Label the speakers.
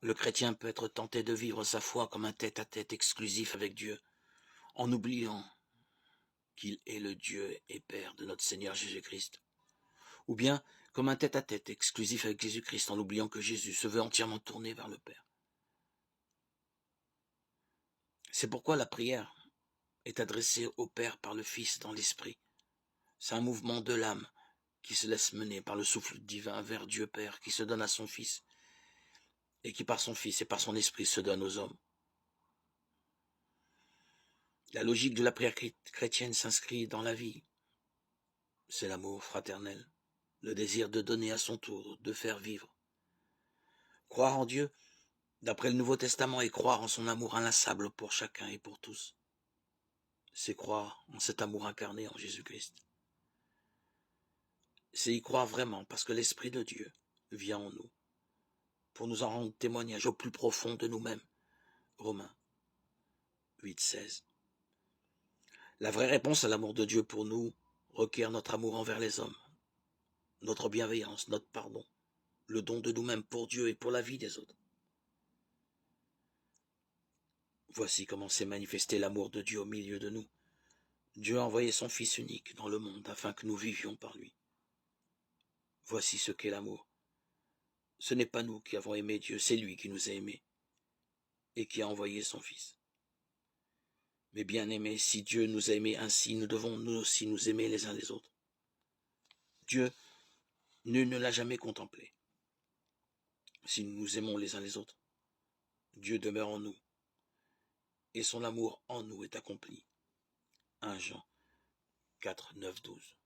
Speaker 1: Le chrétien peut être tenté de vivre sa foi comme un tête-à-tête exclusif avec Dieu, en oubliant qu'il est le Dieu et Père de notre Seigneur Jésus-Christ. Ou bien comme un tête-à-tête exclusif avec Jésus-Christ, en oubliant que Jésus se veut entièrement tourné vers le Père. C'est pourquoi la prière est adressée au Père par le Fils dans l'Esprit. C'est un mouvement de l'âme qui se laisse mener par le souffle divin vers Dieu Père, qui se donne à son Fils, et qui par son Fils et par son Esprit se donne aux hommes. La logique de la prière chrétienne s'inscrit dans la vie. C'est l'amour fraternel, le désir de donner à son tour, de faire vivre. Croire en Dieu, d'après le Nouveau Testament, et croire en son amour inlassable pour chacun et pour tous. C'est croire en cet amour incarné en Jésus-Christ. C'est y croire vraiment parce que l'Esprit de Dieu vient en nous, pour nous en rendre témoignage au plus profond de nous-mêmes. Romains 8,16. La vraie réponse à l'amour de Dieu pour nous requiert notre amour envers les hommes, notre bienveillance, notre pardon, le don de nous-mêmes pour Dieu et pour la vie des autres. Voici comment s'est manifesté l'amour de Dieu au milieu de nous. Dieu a envoyé son Fils unique dans le monde afin que nous vivions par lui. Voici ce qu'est l'amour. Ce n'est pas nous qui avons aimé Dieu, c'est lui qui nous a aimés et qui a envoyé son Fils. Mais bien aimés, si Dieu nous a aimés ainsi, nous devons nous aussi nous aimer les uns les autres. Dieu, nul ne l'a jamais contemplé. Si nous nous aimons les uns les autres, Dieu demeure en nous et son amour en nous est accompli. 1 Jean 4, 9, 12.